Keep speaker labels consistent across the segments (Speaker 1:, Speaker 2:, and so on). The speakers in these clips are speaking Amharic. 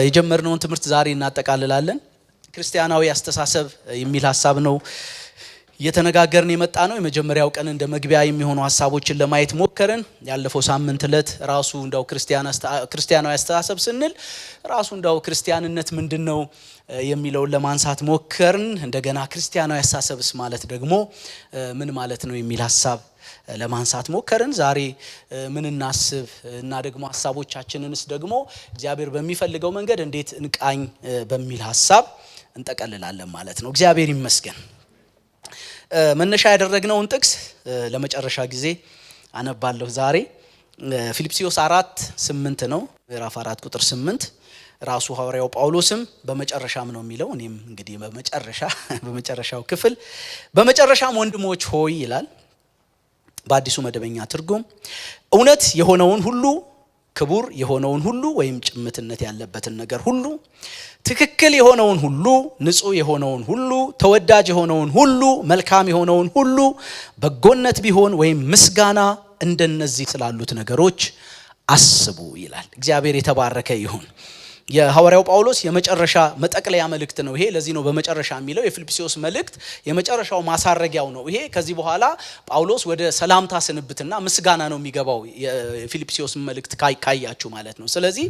Speaker 1: የጀመርነውን ትምህርት ዛሬ እናጠቃልላለን። ክርስቲያናዊ አስተሳሰብ የሚል ሐሳብ ነው እየተነጋገርን የመጣ ነው። የመጀመሪያው ቀን እንደ መግቢያ የሚሆኑ ሐሳቦችን ለማየት ሞከርን። ያለፈው ሳምንት ዕለት ራሱ እንዳው ክርስቲያናዊ አስተሳሰብ ስንል ራሱ እንዳው ክርስቲያንነት ምንድነው የሚለውን ለማንሳት ሞከርን። እንደገና ክርስቲያናዊ አስተሳሰብስ ማለት ደግሞ ምን ማለት ነው የሚል ሐሳብ ለማንሳት ሞከርን። ዛሬ ምን እናስብ እና ደግሞ ሐሳቦቻችንንስ ደግሞ እግዚአብሔር በሚፈልገው መንገድ እንዴት እንቃኝ በሚል ሐሳብ እንጠቀልላለን ማለት ነው። እግዚአብሔር ይመስገን። መነሻ ያደረግነውን ጥቅስ ለመጨረሻ ጊዜ አነባለሁ ዛሬ። ፊልጵስዩስ 4:8 ነው። ምዕራፍ 4 ቁጥር 8 ራሱ ሐዋርያው ጳውሎስም በመጨረሻም ነው የሚለው። እኔም እንግዲህ በመጨረሻው ክፍል በመጨረሻም ወንድሞች ሆይ ይላል በአዲሱ መደበኛ ትርጉም እውነት የሆነውን ሁሉ፣ ክቡር የሆነውን ሁሉ ወይም ጭምትነት ያለበትን ነገር ሁሉ፣ ትክክል የሆነውን ሁሉ፣ ንጹህ የሆነውን ሁሉ፣ ተወዳጅ የሆነውን ሁሉ፣ መልካም የሆነውን ሁሉ፣ በጎነት ቢሆን ወይም ምስጋና እንደነዚህ ስላሉት ነገሮች አስቡ ይላል። እግዚአብሔር የተባረከ ይሁን። የሐዋርያው ጳውሎስ የመጨረሻ መጠቅለያ መልእክት ነው ይሄ። ለዚህ ነው በመጨረሻ የሚለው። የፊልጵስዩስ መልእክት የመጨረሻው ማሳረጊያው ነው ይሄ። ከዚህ በኋላ ጳውሎስ ወደ ሰላምታ ስንብትና ምስጋና ነው የሚገባው የፊልጵስዩስ መልእክት ካያችሁ ማለት ነው። ስለዚህ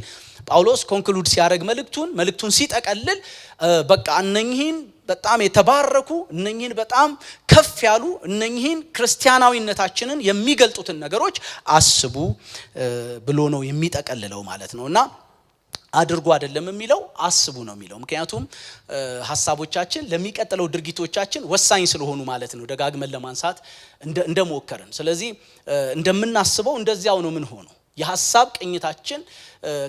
Speaker 1: ጳውሎስ ኮንክሉድ ሲያደርግ መልእክቱን ሲጠቀልል በቃ እነኚህን በጣም የተባረኩ እነኚህን በጣም ከፍ ያሉ እነኚህን ክርስቲያናዊነታችንን የሚገልጡትን ነገሮች አስቡ ብሎ ነው የሚጠቀልለው ማለት ነውና አድርጉ አይደለም የሚለው አስቡ ነው የሚለው። ምክንያቱም ሐሳቦቻችን ለሚቀጥለው ድርጊቶቻችን ወሳኝ ስለሆኑ ማለት ነው። ደጋግመን ለማንሳት እንደሞከርን ስለዚህ እንደምናስበው እንደዚያው ነው ምን ሆኖ የሐሳብ ቅኝታችን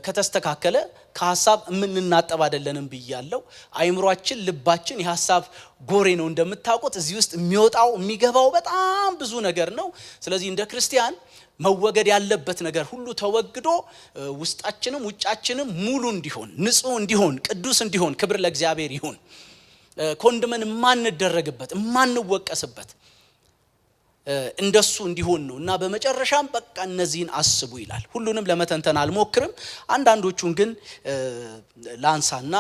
Speaker 1: ከተስተካከለ ከሐሳብ የምንናጠብ አይደለንም ብያለሁ። አይምሮአችን ልባችን የሐሳብ ጎሬ ነው እንደምታውቁት። እዚህ ውስጥ የሚወጣው የሚገባው በጣም ብዙ ነገር ነው። ስለዚህ እንደ ክርስቲያን መወገድ ያለበት ነገር ሁሉ ተወግዶ ውስጣችንም ውጫችንም ሙሉ እንዲሆን፣ ንጹህ እንዲሆን፣ ቅዱስ እንዲሆን ክብር ለእግዚአብሔር ይሁን። ኮንድመን የማንደረግበት የማንወቀስበት እንደሱ እንዲሆን ነው እና በመጨረሻም በቃ እነዚህን አስቡ ይላል። ሁሉንም ለመተንተን አልሞክርም። አንዳንዶቹን ግን ላንሳና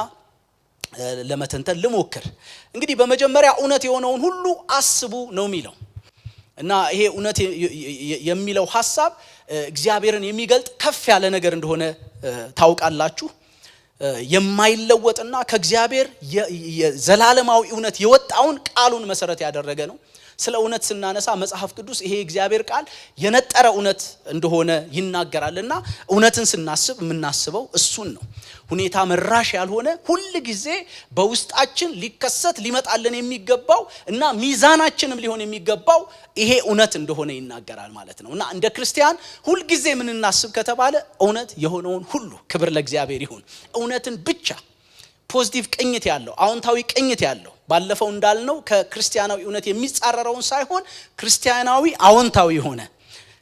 Speaker 1: ለመተንተን ልሞክር። እንግዲህ በመጀመሪያ እውነት የሆነውን ሁሉ አስቡ ነው የሚለው እና ይሄ እውነት የሚለው ሐሳብ እግዚአብሔርን የሚገልጥ ከፍ ያለ ነገር እንደሆነ ታውቃላችሁ። የማይለወጥና ከእግዚአብሔር የዘላለማዊ እውነት የወጣውን ቃሉን መሰረት ያደረገ ነው። ስለ እውነት ስናነሳ መጽሐፍ ቅዱስ ይሄ እግዚአብሔር ቃል የነጠረ እውነት እንደሆነ ይናገራልና እውነትን ስናስብ የምናስበው እሱን ነው። ሁኔታ መራሽ ያልሆነ ሁል ጊዜ በውስጣችን ሊከሰት ሊመጣልን የሚገባው እና ሚዛናችንም ሊሆን የሚገባው ይሄ እውነት እንደሆነ ይናገራል ማለት ነው። እና እንደ ክርስቲያን ሁል ጊዜ ምን እናስብ ከተባለ እውነት የሆነውን ሁሉ፣ ክብር ለእግዚአብሔር ይሁን። እውነትን ብቻ ፖዚቲቭ ቅኝት ያለው አዎንታዊ ቅኝት ያለው ባለፈው እንዳልነው ከክርስቲያናዊ እውነት የሚጻረረውን ሳይሆን ክርስቲያናዊ አዎንታዊ ሆነ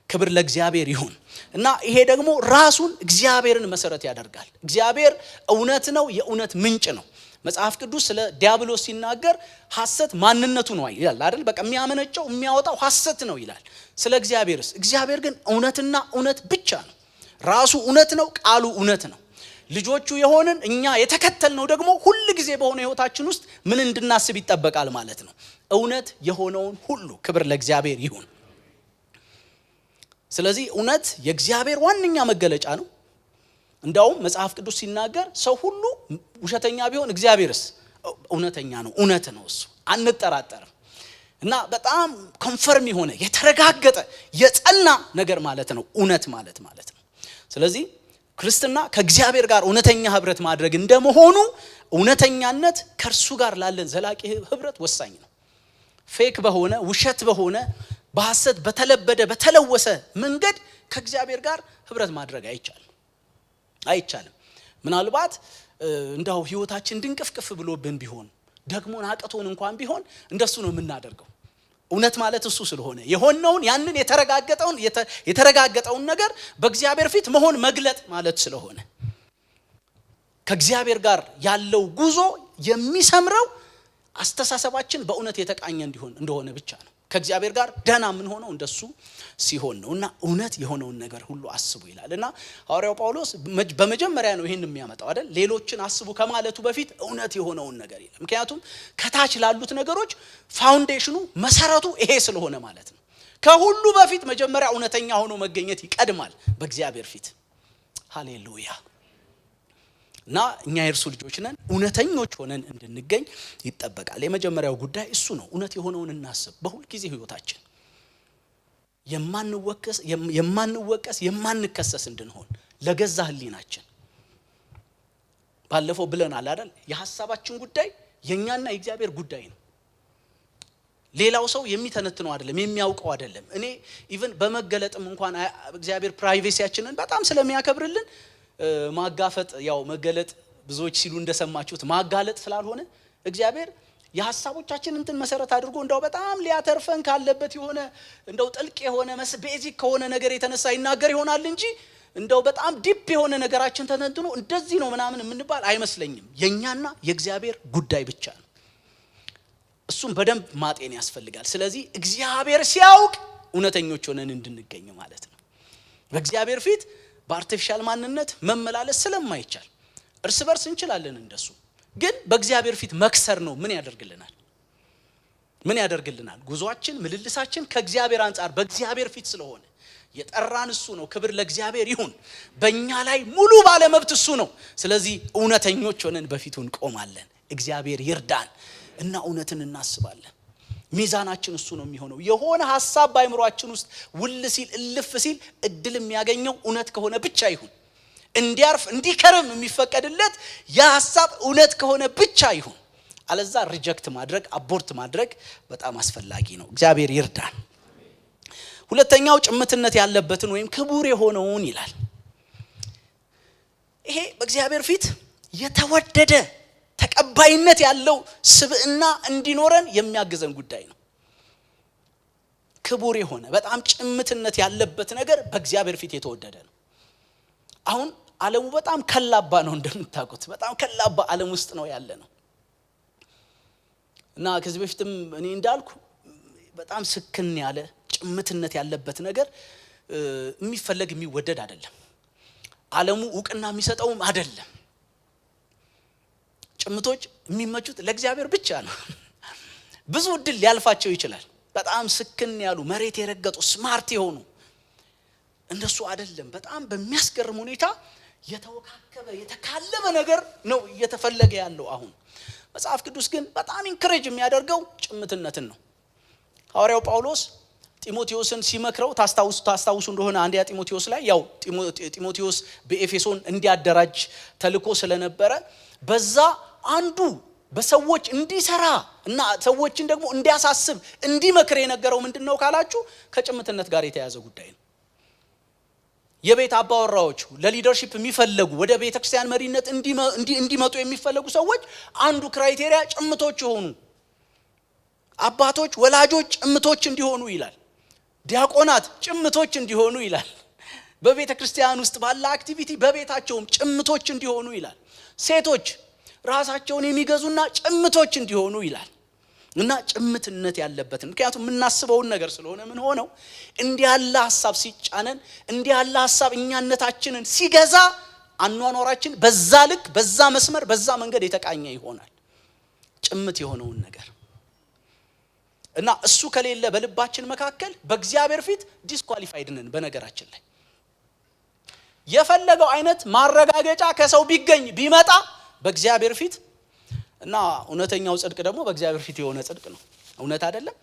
Speaker 1: ክብር ለእግዚአብሔር ይሁን። እና ይሄ ደግሞ ራሱን እግዚአብሔርን መሰረት ያደርጋል። እግዚአብሔር እውነት ነው፣ የእውነት ምንጭ ነው። መጽሐፍ ቅዱስ ስለ ዲያብሎስ ሲናገር ሐሰት ማንነቱ ነው ይላል አይደል? በቃ የሚያመነጨው የሚያወጣው ሐሰት ነው ይላል። ስለ እግዚአብሔርስ? እግዚአብሔር ግን እውነትና እውነት ብቻ ነው። ራሱ እውነት ነው፣ ቃሉ እውነት ነው። ልጆቹ የሆንን እኛ የተከተልነው ደግሞ ሁል ጊዜ በሆነ ህይወታችን ውስጥ ምን እንድናስብ ይጠበቃል ማለት ነው? እውነት የሆነውን ሁሉ፣ ክብር ለእግዚአብሔር ይሁን። ስለዚህ እውነት የእግዚአብሔር ዋነኛ መገለጫ ነው። እንዳውም መጽሐፍ ቅዱስ ሲናገር ሰው ሁሉ ውሸተኛ ቢሆን እግዚአብሔርስ እውነተኛ ነው፣ እውነት ነው፣ እሱ አንጠራጠርም። እና በጣም ኮንፈርም የሆነ የተረጋገጠ የጸና ነገር ማለት ነው እውነት ማለት ነው። ስለዚህ ክርስትና ከእግዚአብሔር ጋር እውነተኛ ህብረት ማድረግ እንደመሆኑ እውነተኛነት ከእርሱ ጋር ላለን ዘላቂ ህብረት ወሳኝ ነው። ፌክ በሆነ ውሸት በሆነ በሐሰት በተለበደ በተለወሰ መንገድ ከእግዚአብሔር ጋር ህብረት ማድረግ አይቻልም። ምናልባት እንዳው ህይወታችን ድንቅፍቅፍ ብሎብን ቢሆን ደግሞን አቅቶን እንኳን ቢሆን እንደሱ ነው የምናደርገው። እውነት ማለት እሱ ስለሆነ የሆነውን ያንን የተረጋገጠውን ነገር በእግዚአብሔር ፊት መሆን መግለጥ ማለት ስለሆነ ከእግዚአብሔር ጋር ያለው ጉዞ የሚሰምረው አስተሳሰባችን በእውነት የተቃኘ እንደሆነ ብቻ ነው። ከእግዚአብሔር ጋር ደህና ምን ሆነው እንደሱ ሲሆን ነውና እውነት የሆነውን ነገር ሁሉ አስቡ ይላልና ሐዋርያው ጳውሎስ በመጀመሪያ ነው ይሄን የሚያመጣው አይደል? ሌሎችን አስቡ ከማለቱ በፊት እውነት የሆነውን ነገር ይላል። ምክንያቱም ከታች ላሉት ነገሮች ፋውንዴሽኑ መሰረቱ ይሄ ስለሆነ ማለት ነው። ከሁሉ በፊት መጀመሪያ እውነተኛ ሆኖ መገኘት ይቀድማል በእግዚአብሔር ፊት። ሃሌሉያ። እና እኛ የእርሱ ልጆች ነን፣ እውነተኞች ሆነን እንድንገኝ ይጠበቃል። የመጀመሪያው ጉዳይ እሱ ነው። እውነት የሆነውን እናስብ። በሁሉ ጊዜ ህይወታችን የማንወቀስ የማንከሰስ እንድንሆን ለገዛ ህሊናችን። ባለፈው ብለናል አይደል? የሐሳባችን ጉዳይ የኛና የእግዚአብሔር ጉዳይ ነው። ሌላው ሰው የሚተነትነው አይደለም፣ የሚያውቀው አይደለም። እኔ ኢቭን በመገለጥም እንኳን እግዚአብሔር ፕራይቬሲያችንን በጣም ስለሚያከብርልን ማጋፈጥ ያው መገለጥ ብዙዎች ሲሉ እንደሰማችሁት ማጋለጥ ስላልሆነ እግዚአብሔር የሐሳቦቻችንን እንትን መሰረት አድርጎ እንደው በጣም ሊያተርፈን ካለበት የሆነ እንደው ጥልቅ የሆነ ቤዚክ ከሆነ ነገር የተነሳ ይናገር ይሆናል እንጂ እንደው በጣም ዲፕ የሆነ ነገራችን ተተንትኖ እንደዚህ ነው ምናምን የምንባል አይመስለኝም። የኛና የእግዚአብሔር ጉዳይ ብቻ ነው። እሱም በደንብ ማጤን ያስፈልጋል። ስለዚህ እግዚአብሔር ሲያውቅ እውነተኞች ሆነን እንድንገኝ ማለት ነው። በእግዚአብሔር ፊት በአርቲፊሻል ማንነት መመላለስ ስለማይቻል እርስ በርስ እንችላለን እንደሱ፣ ግን በእግዚአብሔር ፊት መክሰር ነው ምን ያደርግልናል? ጉዟችን ምልልሳችን ከእግዚአብሔር አንፃር በእግዚአብሔር ፊት ስለሆነ የጠራን እሱ ነው። ክብር ለእግዚአብሔር ይሁን። በእኛ ላይ ሙሉ ባለመብት እሱ ነው። ስለዚህ እውነተኞች ሆነን በፊቱ እንቆማለን። እግዚአብሔር ይርዳን እና እውነትን እናስባለን። ሚዛናችን እሱ ነው የሚሆነው። የሆነ ሐሳብ ባይምሮአችን ውስጥ ውል ሲል እልፍ ሲል እድል የሚያገኘው እውነት ከሆነ ብቻ ይሁን። እንዲያርፍ እንዲከርም የሚፈቀድለት ያ ሐሳብ እውነት ከሆነ ብቻ ይሁን። አለዛ ሪጀክት ማድረግ አቦርት ማድረግ በጣም አስፈላጊ ነው። እግዚአብሔር ይርዳን። ሁለተኛው ጭምትነት ያለበትን ወይም ክቡር የሆነውን ይላል። ይሄ በእግዚአብሔር ፊት የተወደደ ተቀባይነት ያለው ስብዕና እንዲኖረን የሚያግዘን ጉዳይ ነው። ክቡር የሆነ በጣም ጭምትነት ያለበት ነገር በእግዚአብሔር ፊት የተወደደ ነው። አሁን ዓለሙ በጣም ከላባ ነው እንደምታውቁት፣ በጣም ከላባ ዓለም ውስጥ ነው ያለ ነው እና ከዚህ በፊትም እኔ እንዳልኩ በጣም ስክን ያለ ጭምትነት ያለበት ነገር የሚፈለግ የሚወደድ አይደለም። ዓለሙ ዕውቅና የሚሰጠውም አይደለም። ጭምቶች የሚመቹት ለእግዚአብሔር ብቻ ነው። ብዙ እድል ሊያልፋቸው ይችላል። በጣም ስክን ያሉ መሬት የረገጡ ስማርት የሆኑ እንደሱ አይደለም። በጣም በሚያስገርም ሁኔታ የተወካከበ የተካለመ ነገር ነው እየተፈለገ ያለው አሁን። መጽሐፍ ቅዱስ ግን በጣም ኢንከሬጅ የሚያደርገው ጭምትነትን ነው። ሐዋርያው ጳውሎስ ጢሞቴዎስን ሲመክረው ታስታውሱ እንደሆነ አንደኛ ጢሞቴዎስ ላይ ያው ጢሞቴዎስ በኤፌሶን እንዲያደራጅ ተልኮ ስለነበረ በዛ አንዱ በሰዎች እንዲሰራ እና ሰዎችን ደግሞ እንዲያሳስብ እንዲመክር የነገረው ምንድነው ካላችሁ ከጭምትነት ጋር የተያያዘ ጉዳይ ነው። የቤት አባወራዎች ለሊደርሺፕ የሚፈልጉ ወደ ቤተክርስቲያን መሪነት እንዲመጡ የሚፈልጉ ሰዎች አንዱ ክራይቴሪያ ጭምቶች ይሆኑ፣ አባቶች ወላጆች ጭምቶች እንዲሆኑ ይላል። ዲያቆናት ጭምቶች እንዲሆኑ ይላል። በቤተክርስቲያን ውስጥ ባለ አክቲቪቲ በቤታቸውም ጭምቶች እንዲሆኑ ይላል። ሴቶች ራሳቸውን የሚገዙና ጭምቶች እንዲሆኑ ይላል። እና ጭምትነት ያለበትን ምክንያቱም የምናስበውን ነገር ስለሆነ ምን ሆነው እንዲህ ያለ ሐሳብ ሲጫነን እንዲህ ያለ ሐሳብ እኛነታችንን ሲገዛ አኗኗራችን በዛ ልክ በዛ መስመር በዛ መንገድ የተቃኘ ይሆናል። ጭምት የሆነውን ነገር እና እሱ ከሌለ በልባችን መካከል በእግዚአብሔር ፊት ዲስኳሊፋይድ ነን። በነገራችን ላይ የፈለገው አይነት ማረጋገጫ ከሰው ቢገኝ ቢመጣ በእግዚአብሔር ፊት እና እውነተኛው ጽድቅ ደግሞ በእግዚአብሔር ፊት የሆነ ጽድቅ ነው። እውነት አይደለም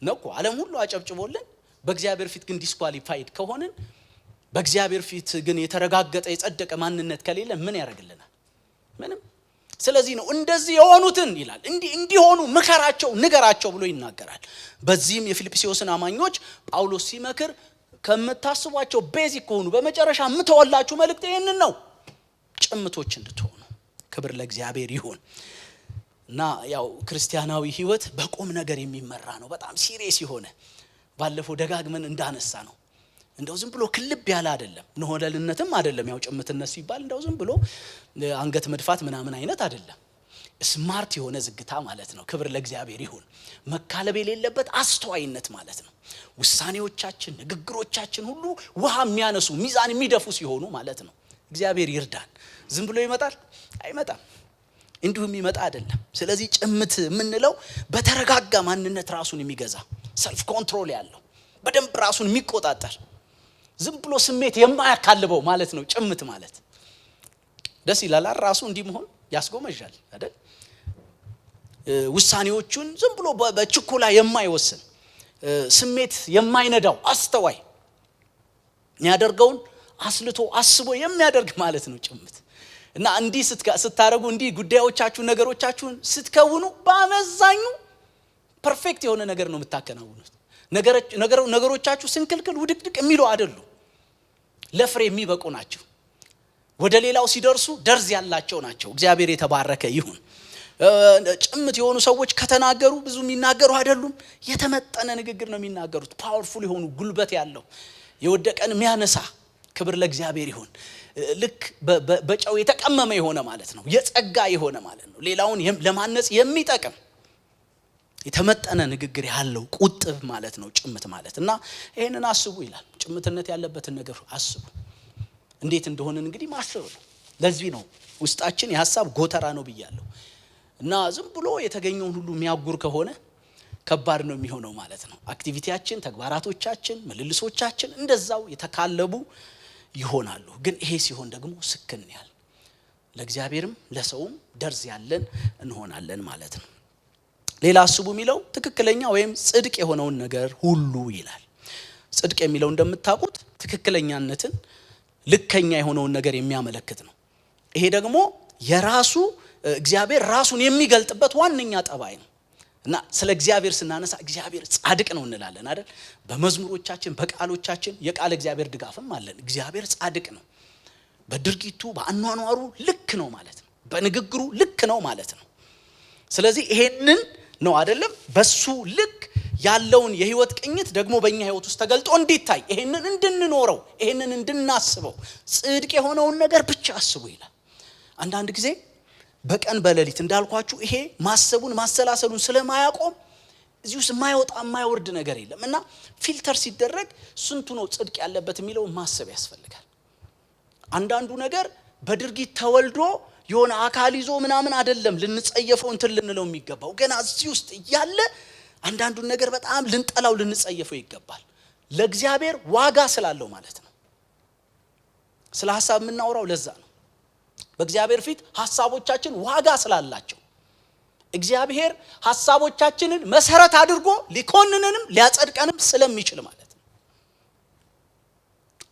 Speaker 1: ነው እኮ ዓለም ሁሉ አጨብጭቦልን በእግዚአብሔር ፊት ግን ዲስኳሊፋይድ ከሆነን በእግዚአብሔር ፊት ግን የተረጋገጠ የጸደቀ ማንነት ከሌለ ምን ያደርግልናል? ምንም። ስለዚህ ነው እንደዚህ የሆኑትን ይላል እንዲሆኑ ምከራቸው ንገራቸው ብሎ ይናገራል። በዚህም የፊልጵስዩስን አማኞች ጳውሎስ ሲመክር ከምታስቧቸው ቤዚክ ከሆኑ በመጨረሻ የምተወላችሁ መልእክት ይሄንን ነው፣ ጭምቶች እንድትሆኑ። ክብር ለእግዚአብሔር ይሁን። እና ያው ክርስቲያናዊ ህይወት በቁም ነገር የሚመራ ነው። በጣም ሲሪየስ የሆነ ባለፈው ደጋግመን እንዳነሳ ነው። እንደው ዝም ብሎ ክልብ ያለ አይደለም፣ ነሆለልነትም አይደለም። ያው ጭምትነት ሲባል እንደው ዝም ብሎ አንገት መድፋት ምናምን አይነት አይደለም። ስማርት የሆነ ዝግታ ማለት ነው። ክብር ለእግዚአብሔር ይሁን። መካለብ የሌለበት አስተዋይነት ማለት ነው። ውሳኔዎቻችን፣ ንግግሮቻችን ሁሉ ውሃ የሚያነሱ ሚዛን የሚደፉ ሲሆኑ ማለት ነው። እግዚአብሔር ይርዳን። ዝም ብሎ ይመጣል አይመጣም፣ እንዲሁም ይመጣ አይደለም። ስለዚህ ጭምት የምንለው በተረጋጋ ማንነት ራሱን የሚገዛ ሰልፍ ኮንትሮል ያለው በደንብ ራሱን የሚቆጣጠር ዝም ብሎ ስሜት የማያካልበው ማለት ነው ጭምት ማለት። ደስ ይላል ራሱ እንዲህ መሆን ያስጎመዣል አይደል? ውሳኔዎቹን ዝም ብሎ በችኮላ የማይወስን ስሜት የማይነዳው አስተዋይ የሚያደርገውን አስልቶ አስቦ የሚያደርግ ማለት ነው ጭምት። እና እንዲህ ስታረጉ እንዲህ ጉዳዮቻችሁን ነገሮቻችሁን ስትከውኑ በአመዛኙ ፐርፌክት የሆነ ነገር ነው የምታከናውኑት። ነገሮቻችሁ ስንክልክል ውድቅድቅ የሚሉ አይደሉም፣ ለፍሬ የሚበቁ ናቸው። ወደ ሌላው ሲደርሱ ደርዝ ያላቸው ናቸው። እግዚአብሔር የተባረከ ይሁን። ጭምት የሆኑ ሰዎች ከተናገሩ ብዙ የሚናገሩ አይደሉም፣ የተመጠነ ንግግር ነው የሚናገሩት። ፓወርፉል የሆኑ ጉልበት ያለው የወደቀን የሚያነሳ ክብር ለእግዚአብሔር ይሁን። ልክ በጨው የተቀመመ የሆነ ማለት ነው፣ የጸጋ የሆነ ማለት ነው። ሌላውን ለማነጽ የሚጠቅም የተመጠነ ንግግር ያለው ቁጥብ ማለት ነው ጭምት ማለት። እና ይሄንን አስቡ ይላል። ጭምትነት ያለበትን ነገር አስቡ። እንዴት እንደሆነ እንግዲህ ማሰብ ነው። ለዚህ ነው ውስጣችን የሐሳብ ጎተራ ነው ብያለሁ። እና ዝም ብሎ የተገኘውን ሁሉ የሚያጉር ከሆነ ከባድ ነው የሚሆነው ማለት ነው። አክቲቪቲያችን፣ ተግባራቶቻችን፣ ምልልሶቻችን እንደዛው የተካለቡ ይሆናሉ። ግን ይሄ ሲሆን ደግሞ ስክን ያል ለእግዚአብሔርም ለሰውም ደርዝ ያለን እንሆናለን ማለት ነው። ሌላ አስቡ የሚለው ትክክለኛ ወይም ጽድቅ የሆነውን ነገር ሁሉ ይላል። ጽድቅ የሚለው እንደምታውቁት ትክክለኛነትን፣ ልከኛ የሆነውን ነገር የሚያመለክት ነው። ይሄ ደግሞ የራሱ እግዚአብሔር ራሱን የሚገልጥበት ዋነኛ ጠባይ ነው። እና ስለ እግዚአብሔር ስናነሳ እግዚአብሔር ጻድቅ ነው እንላለን አይደል? በመዝሙሮቻችን በቃሎቻችን የቃል እግዚአብሔር ድጋፍም አለን። እግዚአብሔር ጻድቅ ነው፣ በድርጊቱ በአኗኗሩ ልክ ነው ማለት ነው፣ በንግግሩ ልክ ነው ማለት ነው። ስለዚህ ይሄንን ነው አይደለም በሱ ልክ ያለውን የህይወት ቅኝት ደግሞ በእኛ ህይወት ውስጥ ተገልጦ እንዲታይ ይሄንን እንድንኖረው ይሄንን እንድናስበው ጽድቅ የሆነውን ነገር ብቻ አስቡ ይላል። አንዳንድ ጊዜ በቀን በሌሊት እንዳልኳችሁ ይሄ ማሰቡን ማሰላሰሉን ስለማያቆም እዚህ ውስጥ የማይወጣ የማይወርድ ነገር የለም። እና ፊልተር ሲደረግ ስንቱ ነው ጽድቅ ያለበት የሚለው ማሰብ ያስፈልጋል። አንዳንዱ ነገር በድርጊት ተወልዶ የሆነ አካል ይዞ ምናምን አይደለም ልንጸየፈው እንትን ልንለው የሚገባው። ገና እዚህ ውስጥ እያለ አንዳንዱን ነገር በጣም ልንጠላው ልንጸየፈው ይገባል። ለእግዚአብሔር ዋጋ ስላለው ማለት ነው። ስለ ሐሳብ የምናወራው ለዛ ነው። በእግዚአብሔር ፊት ሐሳቦቻችን ዋጋ ስላላቸው እግዚአብሔር ሐሳቦቻችንን መሰረት አድርጎ ሊኮንነንም ሊያጸድቀንም ስለሚችል ማለት ነው።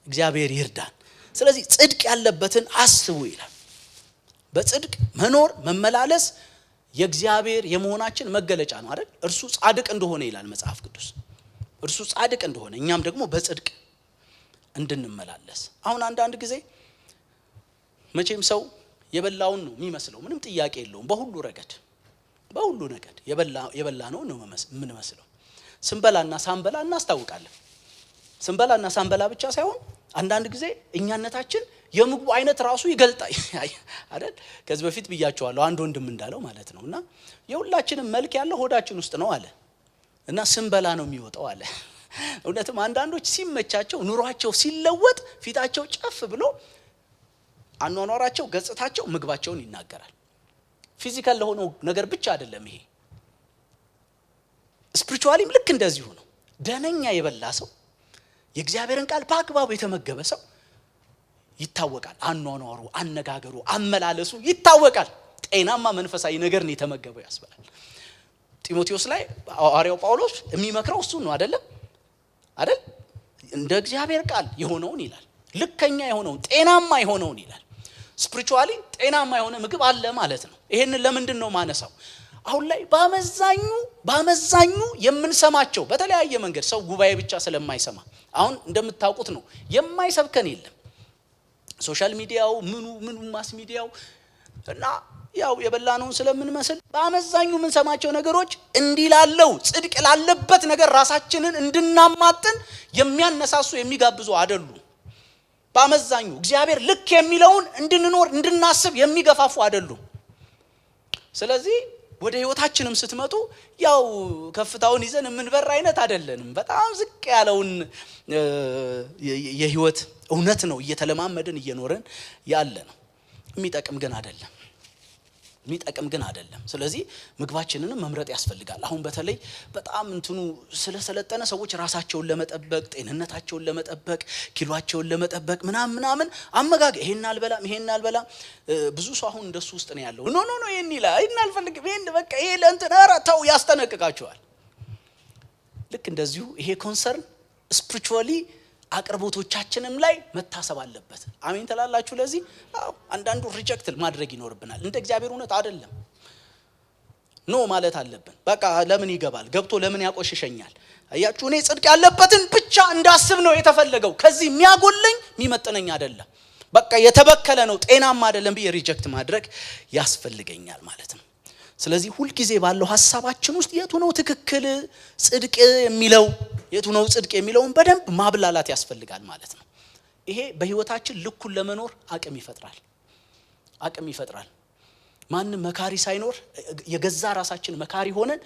Speaker 1: እግዚአብሔር ይርዳን። ስለዚህ ጽድቅ ያለበትን አስቡ ይላል። በጽድቅ መኖር መመላለስ የእግዚአብሔር የመሆናችን መገለጫ ነው አይደል? እርሱ ጻድቅ እንደሆነ ይላል መጽሐፍ ቅዱስ። እርሱ ጻድቅ እንደሆነ እኛም ደግሞ በጽድቅ እንድንመላለስ። አሁን አንዳንድ ጊዜ መቼም ሰው የበላውን ነው የሚመስለው፣ ምንም ጥያቄ የለውም። በሁሉ ነገድ የበላ ነው የምንመስለው። ስንበላና ሳንበላ እናስታውቃለን። ስንበላና ሳንበላ ብቻ ሳይሆን አንዳንድ ጊዜ እኛነታችን የምግቡ አይነት ራሱ ይገልጣል አይደል? ከዚህ በፊት ብያቸዋለሁ አንድ ወንድም እንዳለው ማለት ነው። እና የሁላችንም መልክ ያለው ሆዳችን ውስጥ ነው አለ። እና ስንበላ ነው የሚወጣው አለ። እውነትም አንዳንዶች ሲመቻቸው ኑሯቸው ሲለወጥ ፊታቸው ጨፍ ብሎ አኗኗራቸው ገጽታቸው ምግባቸውን ይናገራል። ፊዚካል ለሆነው ነገር ብቻ አይደለም ይሄ፣ ስፒሪቹዋሊም ልክ እንደዚሁ ነው። ደነኛ የበላ ሰው የእግዚአብሔርን ቃል በአግባቡ የተመገበ ሰው ይታወቃል። አኗኗሩ፣ አነጋገሩ፣ አመላለሱ ይታወቃል። ጤናማ መንፈሳዊ ነገር ነው የተመገበው ያስበላል። ጢሞቴዎስ ላይ ሐዋርያው ጳውሎስ የሚመክረው እሱ ነው አይደል? እንደ እግዚአብሔር ቃል የሆነውን ይላል፣ ልከኛ የሆነውን ጤናማ የሆነውን ይላል። ስፒሪቹዋሊ ጤናማ የሆነ ምግብ አለ ማለት ነው። ይሄንን ለምንድን ነው ማነሳው? አሁን ላይ በአመዛኙ የምንሰማቸው በተለያየ መንገድ ሰው ጉባኤ ብቻ ስለማይሰማ አሁን እንደምታውቁት ነው የማይሰብከን የለም። ሶሻል ሚዲያው ምኑ ማስ ሚዲያው እና ያው የበላነውን ስለምንመስል በአመዛኙ የምንሰማቸው ነገሮች እንዲላለው ጽድቅ ላለበት ነገር ራሳችንን እንድናማጥን የሚያነሳሱ የሚጋብዙ አይደሉም። በአመዛኙ እግዚአብሔር ልክ የሚለውን እንድንኖር እንድናስብ የሚገፋፉ አይደሉም። ስለዚህ ወደ ህይወታችንም ስትመጡ ያው ከፍታውን ይዘን የምንበር አይነት አይደለንም። በጣም ዝቅ ያለውን የህይወት እውነት ነው እየተለማመድን እየኖርን ያለ ነው። የሚጠቅም ግን አይደለም። ስለዚህ ምግባችንንም መምረጥ ያስፈልጋል። አሁን በተለይ በጣም እንትኑ ስለሰለጠነ ሰዎች ራሳቸውን ለመጠበቅ ጤንነታቸውን ለመጠበቅ ኪሎአቸውን ለመጠበቅ ምናምን አመጋገብ ይሄን አልበላም ብዙ ሰው አሁን እንደሱ ውስጥ ነው ያለው። ኖ ይሄን አልፈልግም ይሄን በቃ ይሄ ለእንትን ተው ያስጠነቅቃቸዋል። ልክ እንደዚሁ ይሄ ኮንሰርን ስፒሪቹዋሊ አቅርቦቶቻችንም ላይ መታሰብ አለበት። አሜን ተላላችሁ። ለዚህ አንዳንዱ ሪጀክት ማድረግ ይኖርብናል። እንደ እግዚአብሔር እውነት አይደለም ኖ ማለት አለብን። በቃ ለምን ይገባል ገብቶ ለምን ያቆሽሸኛል? አያችሁ እኔ ጽድቅ ያለበትን ብቻ እንዳስብ ነው የተፈለገው። ከዚህ የሚያጎለኝ የሚመጥነኝ አይደለም። በቃ የተበከለ ነው ጤናማ አይደለም ብዬ ሪጀክት ማድረግ ያስፈልገኛል ማለት ነው። ስለዚህ ሁሉ ጊዜ ባለው ሐሳባችን ውስጥ የቱ ነው ትክክል ጽድቅ የሚለው የቱ ነው ጽድቅ የሚለውን በደንብ ማብላላት ያስፈልጋል ማለት ነው። ይሄ በህይወታችን ልኩን ለመኖር አቅም ይፈጥራል። ማንም መካሪ ሳይኖር የገዛ ራሳችን መካሪ ሆነን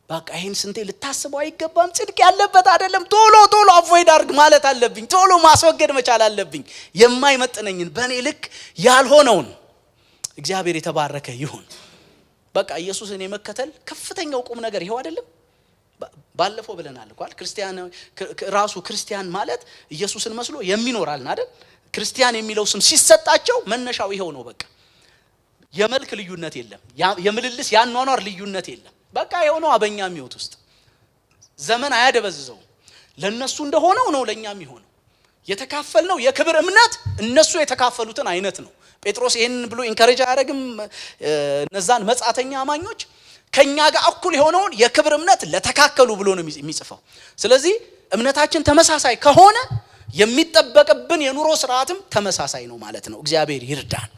Speaker 1: በቃ ይሄን ስንቴ ልታስበው አይገባም ጽድቅ ያለበት አይደለም ቶሎ አቮይድ አድርግ ማለት አለብኝ። ቶሎ ማስወገድ መቻል አለብኝ የማይመጥነኝን በእኔ ልክ ያልሆነውን። እግዚአብሔር የተባረከ ይሁን። በቃ ኢየሱስን የመከተል ከፍተኛው ቁም ነገር ይሄው አይደለም? ባለፈው ብለናል እኮ ክርስቲያን ራሱ ክርስቲያን ማለት ኢየሱስን መስሎ የሚኖራልና አይደል? ክርስቲያን የሚለው ስም ሲሰጣቸው መነሻው ይሄው ነው። በቃ የመልክ ልዩነት የለም፣ የምልልስ ያኗኗር ልዩነት የለም። በቃ ይሄው ነው። አበኛ የሚወት ውስጥ ዘመን አያደበዝዘው። ለነሱ እንደሆነው ነው ለኛም ይሆነው። የተካፈልነው የክብር እምነት እነሱ የተካፈሉትን አይነት ነው። ጴጥሮስ ይሄን ብሎ ኢንካሬጅ አያደርግም እነዛን መጻተኛ አማኞች ከኛ ጋር እኩል የሆነውን የክብር እምነት ለተካከሉ ብሎ ነው የሚጽፈው። ስለዚህ እምነታችን ተመሳሳይ ከሆነ የሚጠበቅብን የኑሮ ስርዓትም ተመሳሳይ ነው ማለት ነው። እግዚአብሔር ይርዳን።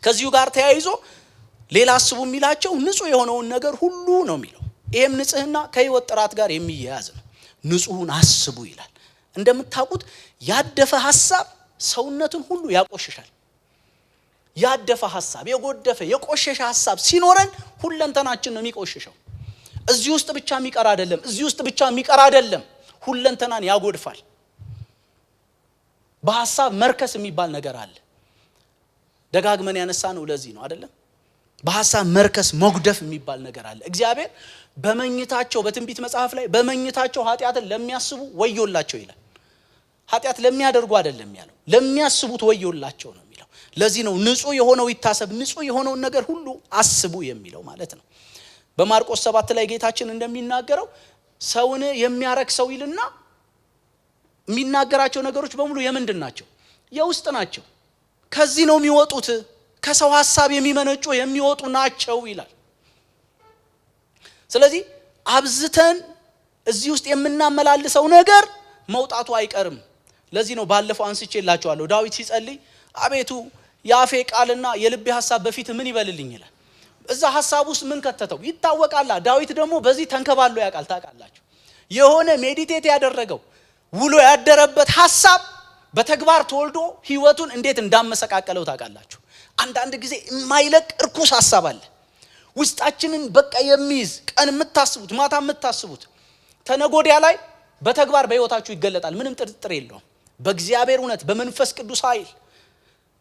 Speaker 1: ከዚሁ ጋር ተያይዞ ሌላ አስቡ የሚላቸው ንጹህ የሆነውን ነገር ሁሉ ነው የሚለው። ይሄም ንጽህና ከህይወት ጥራት ጋር የሚያያዝ ነው። ንጹህን አስቡ ይላል። እንደምታውቁት ያደፈ ሐሳብ ሰውነትን ሁሉ ያቆሽሻል። ያደፈ ሐሳብ የጎደፈ የቆሸሸ ሐሳብ ሲኖረን ሁለንተናችን ነው የሚቆሽሸው። እዚህ ውስጥ ብቻ የሚቀር አይደለም ሁለንተናን ያጎድፋል። በሐሳብ መርከስ የሚባል ነገር አለ። ደጋግመን ያነሳ ነው ለዚህ ነው አይደለም? በሐሳብ መርከስ መጉደፍ የሚባል ነገር አለ። እግዚአብሔር በመኝታቸው በትንቢት መጽሐፍ ላይ በመኝታቸው ኃጢአትን ለሚያስቡ ወዮላቸው ይላል። ኃጢአት ለሚያደርጉ አይደለም ያለው፣ ለሚያስቡት ወዮላቸው ነው የሚለው። ለዚህ ነው ንጹህ የሆነው ይታሰብ፣ ንጹህ የሆነውን ነገር ሁሉ አስቡ የሚለው ማለት ነው። በማርቆስ 7 ላይ ጌታችን እንደሚናገረው ሰውን የሚያረክሰው ይልና የሚናገራቸው ነገሮች በሙሉ የምንድን ናቸው? የውስጥ ናቸው። ከዚህ ነው የሚወጡት፣ ከሰው ሐሳብ የሚመነጩ የሚወጡ ናቸው ይላል። ስለዚህ አብዝተን እዚህ ውስጥ የምናመላልሰው ነገር መውጣቱ አይቀርም። ለዚህ ነው ባለፈው አንስቼላችኋለሁ ዳዊት ሲጸልይ አቤቱ የአፌ ቃልና የልቤ ሐሳብ በፊት ምን ይበልልኝ ይላል። እዛ ሐሳብ ውስጥ ምን ከተተው ይታወቃል። ዳዊት ደግሞ በዚህ ተንከባሎ ያውቃል። ታውቃላችሁ የሆነ ሜዲቴት ያደረገው ውሎ ያደረበት ሐሳብ በተግባር ተወልዶ ህይወቱን እንዴት እንዳመሰቃቀለው ታውቃላችሁ። አንዳንድ ጊዜ የማይለቅ እርኩስ ሐሳብ አለ ውስጣችንን በቃ የሚይዝ ቀን የምታስቡት ማታ የምታስቡት ተነጎዲያ ላይ በተግባር በህይወታችሁ ይገለጣል። ምንም ጥርጥር የለውም። በእግዚአብሔር እውነት በመንፈስ ቅዱስ ኃይል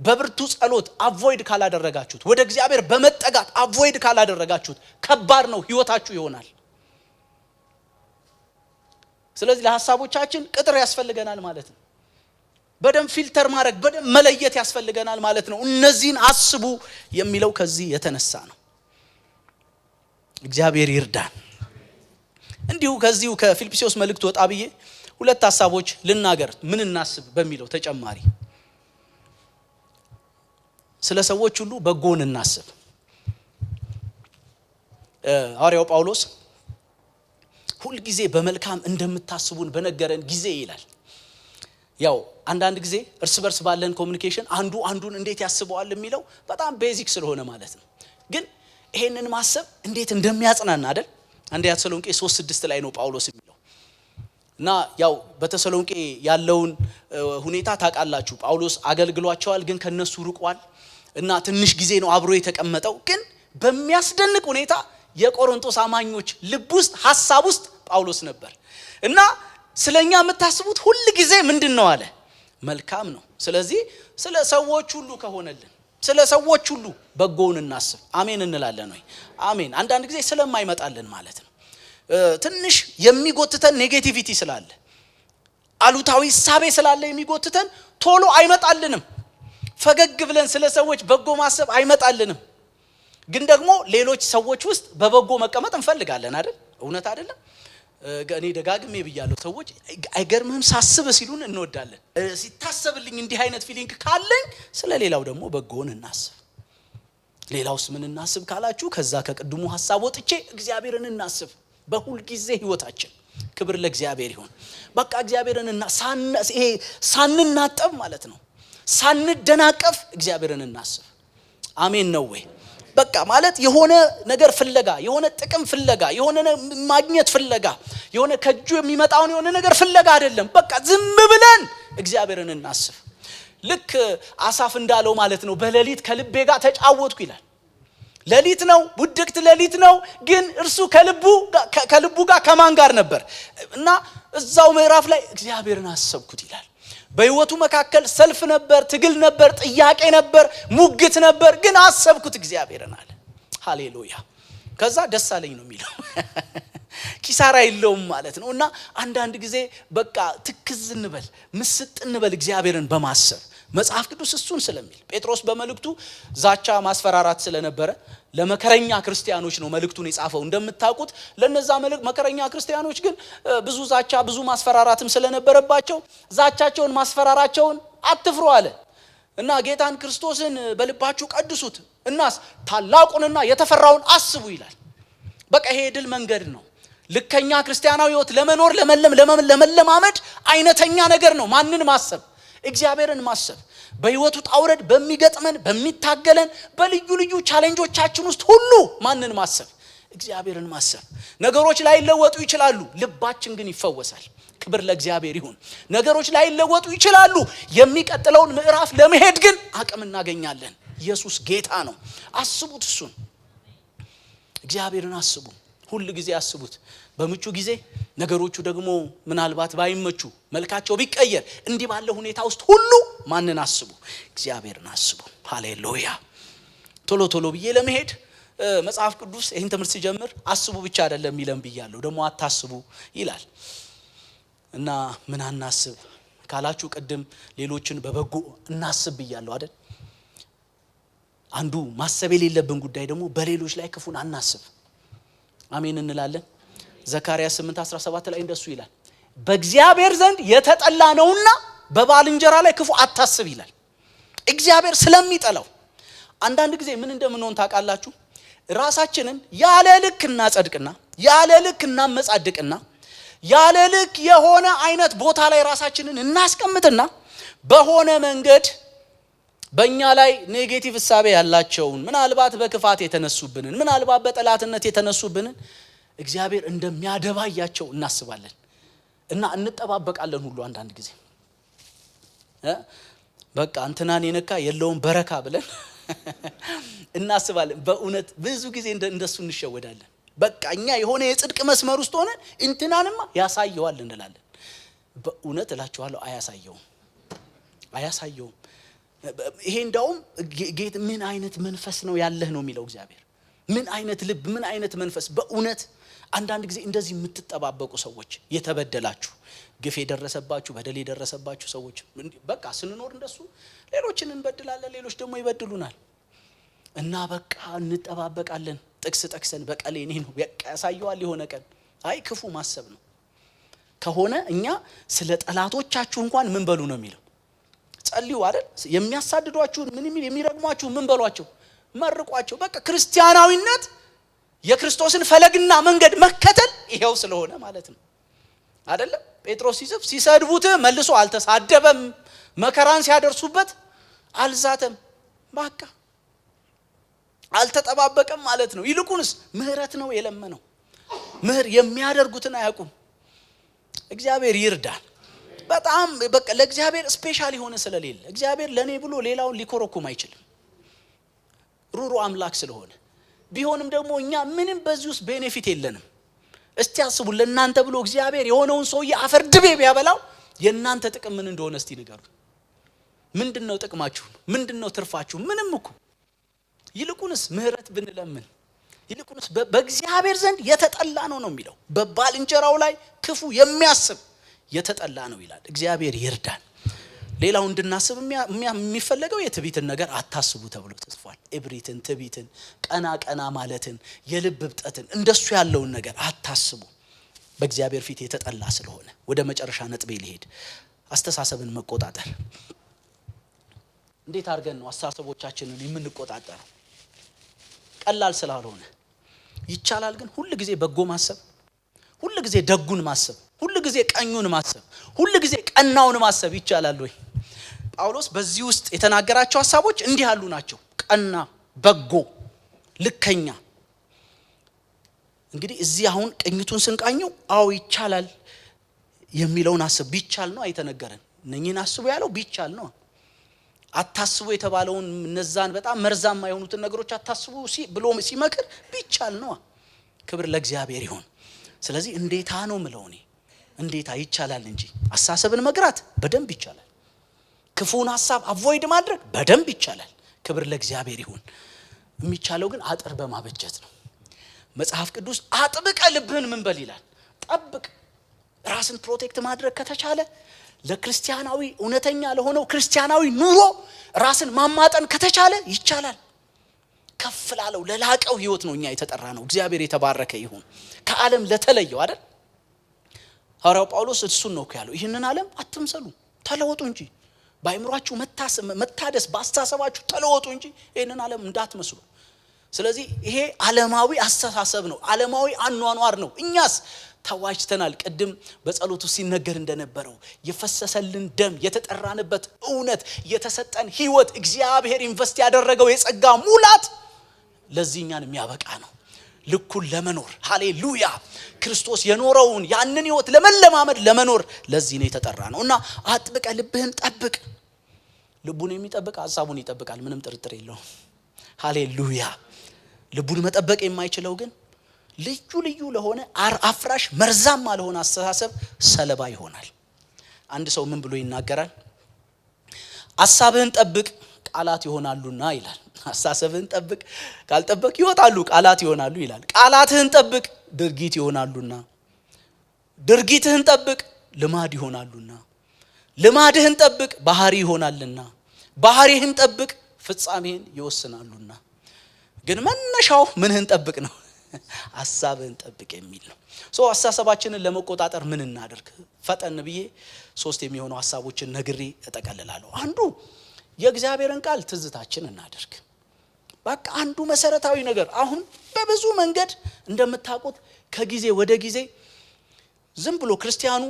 Speaker 1: በብርቱ ጸሎት አቮይድ ካላደረጋችሁት፣ ወደ እግዚአብሔር በመጠጋት አቮይድ ካላደረጋችሁት ከባድ ነው ህይወታችሁ ይሆናል። ስለዚህ ለሐሳቦቻችን ቅጥር ያስፈልገናል ማለት ነው። በደም ፊልተር ማድረግ በደም መለየት ያስፈልገናል ማለት ነው። እነዚህን አስቡ የሚለው ከዚህ የተነሳ ነው። እግዚአብሔር ይርዳን። እንዲሁ ከዚሁ ከፊልጵስዩስ መልእክት ወጣ ብዬ ሁለት ሐሳቦች ልናገር። ምን እናስብ በሚለው ተጨማሪ ስለ ሰዎች ሁሉ በጎን እናስብ። ሐዋርያው ጳውሎስ ሁሉ ጊዜ በመልካም እንደምታስቡን በነገረን ጊዜ ይላል። ያው አንዳንድ ጊዜ እርስ በርስ ባለን ኮሙኒኬሽን አንዱ አንዱን እንዴት ያስበዋል የሚለው በጣም ቤዚክ ስለሆነ ማለት ነው። ግን ይሄንን ማሰብ እንዴት እንደሚያጽናና አይደል? አንደኛ ተሰሎንቄ 3:6 ላይ ነው ጳውሎስ የሚለው። እና ያው በተሰሎንቄ ያለውን ሁኔታ ታውቃላችሁ። ጳውሎስ አገልግሏቸዋል፣ ግን ከነሱ ርቋል እና ትንሽ ጊዜ ነው አብሮ የተቀመጠው። ግን በሚያስደንቅ ሁኔታ የቆሮንቶስ አማኞች ልብ ውስጥ ሐሳብ ውስጥ ጳውሎስ ነበር። እና ስለኛ የምታስቡት ሁሉ ጊዜ ምንድነው አለ? መልካም ነው። ስለዚህ ስለ ሰዎች ሁሉ ከሆነልን ስለ ሰዎች ሁሉ በጎውን እናስብ። አሜን እንላለን ወይ? አሜን። አንዳንድ ጊዜ ስለማይመጣልን ማለት ነው። ትንሽ የሚጎትተን ኔጌቲቪቲ ስላለ አሉታዊ ሐሳብ ስላለ የሚጎትተን ቶሎ አይመጣልንም። ፈገግ ብለን ስለ ሰዎች በጎ ማሰብ አይመጣልንም። ግን ደግሞ ሌሎች ሰዎች ውስጥ በበጎ መቀመጥ እንፈልጋለን አይደል? እውነት አይደለም? እኔ ደጋግሜ ብያለሁ። ሰዎች አይገርምህም ሳስብ ሲሉን እንወዳለን። ሲታሰብልኝ እንዲህ አይነት ፊሊንግ ካለኝ ስለ ሌላው ደግሞ በጎን እናስብ። ሌላውስ ምን እናስብ ካላችሁ ከዛ ከቅድሙ ሐሳብ ወጥቼ እግዚአብሔርን እናስብ። በሁሉ ጊዜ ህይወታችን ክብር ለእግዚአብሔር ይሁን። በቃ እግዚአብሔርን ሳንናጠብ ማለት ነው፣ ሳንደናቀፍ እግዚአብሔርን እናስብ። አሜን ነው ወይ? በቃ ማለት የሆነ ነገር ፍለጋ፣ የሆነ ጥቅም ፍለጋ፣ የሆነ ማግኘት ፍለጋ፣ የሆነ ከጁ የሚመጣውን የሆነ ነገር ፍለጋ አይደለም። በቃ ዝም ብለን እግዚአብሔርን እናስብ። ልክ አሳፍ እንዳለው ማለት ነው፣ በሌሊት ከልቤ ጋር ተጫወትኩ ይላል። ሌሊት ነው፣ ውድቅት ሌሊት ነው፣ ግን እርሱ ከልቡ ጋር ከማን ጋር ነበር? እና እዛው ምዕራፍ ላይ እግዚአብሔርን አሰብኩት ይላል። በህይወቱ መካከል ሰልፍ ነበር፣ ትግል ነበር፣ ጥያቄ ነበር፣ ሙግት ነበር፣ ግን አሰብኩት እግዚአብሔርን አለ። ሃሌሉያ። ከዛ ደስ አለኝ ነው የሚለው። ኪሳራ የለውም ማለት ነው። እና አንዳንድ ጊዜ በቃ ትክዝ እንበል፣ ምስጥ እንበል እግዚአብሔርን በማሰብ መጽሐፍ ቅዱስ እሱን ስለሚል ጴጥሮስ በመልእክቱ ዛቻ ማስፈራራት ስለነበረ ለመከረኛ ክርስቲያኖች ነው መልእክቱን የጻፈው። እንደምታውቁት ለነዛ መከረኛ ክርስቲያኖች ግን ብዙ ዛቻ ብዙ ማስፈራራትም ስለነበረባቸው ዛቻቸውን ማስፈራራቸውን አትፍሩ አለ እና ጌታን ክርስቶስን በልባችሁ ቀድሱት እናስ ታላቁንና የተፈራውን አስቡ ይላል። በቃ ይሄ ድል መንገድ ነው። ልከኛ ክርስቲያናዊ ህይወት ለመኖር ለመለማመድ አይነተኛ ነገር ነው። ማንን ማሰብ? እግዚአብሔርን ማሰብ። በህይወቱ ጣውረድ በሚገጥመን በሚታገለን በልዩ ልዩ ቻሌንጆቻችን ውስጥ ሁሉ ማንን ማሰብ? እግዚአብሔርን ማሰብ። ነገሮች ላይ ሊለወጡ ይችላሉ፣ ልባችን ግን ይፈወሳል። ክብር ለእግዚአብሔር ይሁን። ነገሮች ላይ ሊለወጡ ይችላሉ፣ የሚቀጥለውን ምዕራፍ ለመሄድ ግን አቅም እናገኛለን። ኢየሱስ ጌታ ነው። አስቡት እሱን። እግዚአብሔርን አስቡ፣ ሁሉ ጊዜ አስቡት። በምቹ ጊዜ ነገሮቹ ደግሞ ምናልባት ባይመቹ መልካቸው ቢቀየር እንዲህ ባለ ሁኔታ ውስጥ ሁሉ ማንን አስቡ? እግዚአብሔርን አስቡ። ሃሌሉያ። ቶሎ ቶሎ ብዬ ለመሄድ መጽሐፍ ቅዱስ ይህን ትምህርት ሲጀምር አስቡ ብቻ አይደለም ይለም ብያለሁ፣ ደግሞ አታስቡ ይላል። እና ምን አናስብ ካላችሁ ቅድም ሌሎችን በበጎ እናስብ ብያለሁ አይደል? አንዱ ማሰብ የሌለብን ጉዳይ ደግሞ በሌሎች ላይ ክፉን አናስብ። አሜን እንላለን። ዘካርያስ 8:17 ላይ እንደሱ ይላል፣ በእግዚአብሔር ዘንድ የተጠላ ነውና በባልንጀራ ላይ ክፉ አታስብ ይላል። እግዚአብሔር ስለሚጠላው አንዳንድ ጊዜ ምን እንደምንሆን ታውቃላችሁ? ራሳችንን ያለ ልክ እናጸድቅና ያለ ልክ እናመጻድቅና ያለ ልክ የሆነ አይነት ቦታ ላይ ራሳችንን እናስቀምጥና በሆነ መንገድ በእኛ ላይ ኔጌቲቭ ሐሳብ ያላቸውን ምናልባት በክፋት የተነሱብንን ምናልባት በጠላትነት የተነሱብንን እግዚአብሔር እንደሚያደባያቸው እናስባለን እና እንጠባበቃለን ሁሉ አንዳንድ ጊዜ በቃ እንትናን የነካ የለውም በረካ ብለን እናስባለን። በእውነት ብዙ ጊዜ እንደሱ እንሸወዳለን። በቃ እኛ የሆነ የጽድቅ መስመር ውስጥ ሆነን እንትናንማ ያሳየዋል እንላለን። በእውነት እላችኋለሁ አያሳየውም። ይሄ እንደውም ጌታ ምን አይነት መንፈስ ነው ያለህ ነው የሚለው እግዚአብሔር። ምን አይነት ልብ፣ ምን አይነት መንፈስ። በእውነት አንዳንድ ጊዜ እንደዚህ የምትጠባበቁ ሰዎች፣ የተበደላችሁ ግፍ የደረሰባችሁ በደል የደረሰባችሁ ሰዎች በቃ ስንኖር እንደሱ ሌሎችን እንበድላለን፣ ሌሎች ደግሞ ይበድሉናል እና በቃ እንጠባበቃለን። ጥቅስ ጠቅሰን በቀሌ እኔ ነው በቃ ያሳየዋል የሆነ ቀን። አይ ክፉ ማሰብ ነው ከሆነ እኛ ስለ ጠላቶቻችሁ እንኳን ምን በሉ ነው የሚለው? ጸልዩ አይደል? የሚያሳድዷችሁ ምን የሚረግሟችሁ ምን በሏቸው? መርቋቸው። በቃ ክርስቲያናዊነት የክርስቶስን ፈለግና መንገድ መከተል ይሄው ስለሆነ ማለት ነው አይደለም? ጴጥሮስ ሲጽፍ ሲሰድቡት መልሶ አልተሳደበም፣ መከራን ሲያደርሱበት አልዛተም፣ በቃ አልተጠባበቀም ማለት ነው። ይልቁንስ ምህረት ነው የለመነው። የሚያደርጉትን አያውቁም። እግዚአብሔር ይርዳል። በጣም በቃ ለእግዚአብሔር ስፔሻል የሆነ ስለሌለ እግዚአብሔር ለኔ ብሎ ሌላውን ሊኮረኩም አይችልም። ሩሩ አምላክ ስለሆነ ቢሆንም ደግሞ እኛ ምንም በዚህ ውስጥ ቤኔፊት የለንም። እስቲ አስቡ፣ ለእናንተ ብሎ እግዚአብሔር የሆነውን ሰውዬ አፈር ድቤ ቢያበላው የእናንተ ጥቅም ምን እንደሆነ እስቲ ንገሩ። ምንድነው ጥቅማችሁ? ምንድነው ትርፋችሁ? ምንም እኮ። ይልቁንስ ምህረት ብንለምን፣ ይልቁንስ በእግዚአብሔር ዘንድ የተጠላ ነው የሚለው። በባልንጀራው ላይ ክፉ የሚያስብ የተጠላ ነው ይላል። እግዚአብሔር ይርዳን። ሌላው እንድናስብ የሚፈለገው የትዕቢትን ነገር አታስቡ ተብሎ ተጽፏል። እብሪትን፣ ትዕቢትን፣ ቀና ማለትን፣ የልብ እብጠትን እንደሱ ያለውን ነገር አታስቡ፣ በእግዚአብሔር ፊት የተጠላ ስለሆነ። ወደ መጨረሻ ነጥቤ ልሄድ። አስተሳሰብን መቆጣጠር። እንዴት አድርገን ነው አስተሳሰቦቻችንን የምንቆጣጠረው? ቀላል ስላልሆነ ይቻላል። ግን ሁሉ ጊዜ በጎ ማሰብ፣ ሁሉ ጊዜ ደጉን ማሰብ፣ ሁሉ ጊዜ ቀኙን ማሰብ፣ ሁሉ ጊዜ ቀናውን ማሰብ ይቻላል ወይ? ጳውሎስ በዚህ ውስጥ የተናገራቸው ሐሳቦች እንዲህ ያሉ ናቸው። ቀና፣ በጎ፣ ልከኛ። እንግዲህ እዚህ አሁን ቅኝቱን ስንቃኘው አዎ ይቻላል የሚለውን አስብ። ቢቻል ነው አይተነገረን። እነኚህን አስቡ ያለው ቢቻል ነው። አታስቡ የተባለውን እነዛን በጣም መርዛማ የሆኑትን ነገሮች አታስቡ ብሎ ሲመክር ቢቻል ነው። ክብር ለእግዚአብሔር ይሁን። ስለዚህ እንዴታ ነው ምለው እኔ እንዴታ ይቻላል እንጂ አሳሰብን መግራት በደንብ ይቻላል። ክፉን ሐሳብ አቮይድ ማድረግ በደንብ ይቻላል። ክብር ለእግዚአብሔር ይሁን። የሚቻለው ግን አጥር በማበጀት ነው። መጽሐፍ ቅዱስ አጥብቀ ልብህን ምን በል ይላል? ጠብቅ። ራስን ፕሮቴክት ማድረግ ከተቻለ ለክርስቲያናዊ እውነተኛ ለሆነው ክርስቲያናዊ ኑሮ ራስን ማማጠን ከተቻለ ይቻላል። ከፍ ላለው ለላቀው ህይወት ነው እኛ የተጠራ ነው። እግዚአብሔር የተባረከ ይሁን። ከዓለም ለተለየው አይደል? ሐዋርያው ጳውሎስ እሱን ነው ያለው። ይህንን ዓለም አትምሰሉ፣ ተለወጡ እንጂ በአእምሯችሁ መታደስ በአስተሳሰባችሁ ተለወጡ እንጂ ይህንን ዓለም እንዳትመስሉ። ስለዚህ ይሄ ዓለማዊ አስተሳሰብ ነው፣ ዓለማዊ አኗኗር ነው። እኛስ ተዋጅተናል። ቅድም በጸሎቱ ሲነገር እንደነበረው የፈሰሰልን ደም፣ የተጠራንበት እውነት፣ የተሰጠን ህይወት፣ እግዚአብሔር ኢንቨስት ያደረገው የጸጋ ሙላት ለዚህኛን የሚያበቃ ነው። ልኩን ለመኖር ሃሌሉያ፣ ክርስቶስ የኖረውን ያንን ህይወት ለመለማመድ ለመኖር ለዚህ ነው የተጠራ ነው። እና አጥብቀ ልብህን ጠብቅ። ልቡን የሚጠብቅ ሐሳቡን ይጠብቃል፣ ምንም ጥርጥር የለውም። ሃሌሉያ። ልቡን መጠበቅ የማይችለው ግን ልዩ ልዩ ለሆነ አፍራሽ መርዛማ ለሆነ አስተሳሰብ ሰለባ ይሆናል። አንድ ሰው ምን ብሎ ይናገራል? ሐሳብህን ጠብቅ ቃላት ይሆናሉና ይላል። ሐሳብህን ጠብቅ፣ ካልጠበቅ ይወጣሉ ቃላት ይሆናሉ ይላል። ቃላትህን ጠብቅ ድርጊት ይሆናሉና፣ ድርጊትህን ጠብቅ ልማድ ይሆናሉና፣ ልማድህን ጠብቅ ባህሪ ይሆናልና፣ ባህሪህን ጠብቅ ፍጻሜህን ይወስናሉና። ግን መነሻው ምንህን ጠብቅ ነው? ሐሳብህን ጠብቅ የሚል ነው። አስተሳሰባችንን ለመቆጣጠር ምን እናድርግ? ፈጠን ብዬ 3 የሚሆኑ ሐሳቦችን ነግሬ እጠቀልላለሁ። አንዱ የእግዚአብሔርን ቃል ትዝታችን እናድርግ። በቃ አንዱ መሰረታዊ ነገር። አሁን በብዙ መንገድ እንደምታውቁት ከጊዜ ወደ ጊዜ ዝም ብሎ ክርስቲያኑ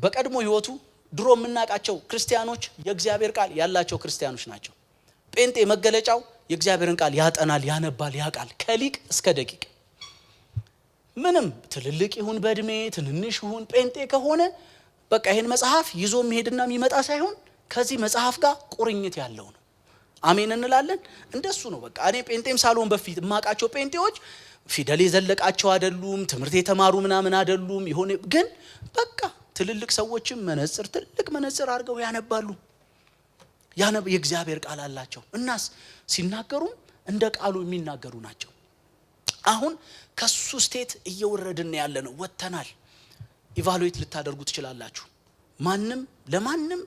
Speaker 1: በቀድሞ ህይወቱ ድሮ የምናውቃቸው ክርስቲያኖች የእግዚአብሔር ቃል ያላቸው ክርስቲያኖች ናቸው። ጴንጤ መገለጫው የእግዚአብሔርን ቃል ያጠናል፣ ያነባል፣ ያውቃል ከሊቅ እስከ ደቂቅ። ምንም ትልልቅ ይሁን በእድሜ ትንንሽ ይሁን ጴንጤ ከሆነ በቃ ይሄን መጽሐፍ ይዞ መሄድና የሚመጣ ሳይሆን ከዚህ መጽሐፍ ጋር ቁርኝት ያለው ነው። አሜን እንላለን። እንደሱ ነው በቃ። እኔ ጴንጤም ሳልሆን በፊት የማውቃቸው ጴንጤዎች ፊደል የዘለቃቸው አይደሉም፣ ትምህርት የተማሩ ምናምን አይደሉም። ይሆነ ግን በቃ ትልልቅ ሰዎችም ትልቅ መነጽር አድርገው ያነባሉ። የእግዚአብሔር ቃል አላቸው። እናስ ሲናገሩም እንደ ቃሉ የሚናገሩ ናቸው። አሁን ከሱ ስቴት እየወረድን ያለ ነው። ወተናል። ኢቫሉዌት ልታደርጉ ትችላላችሁ። ማንም ለማንም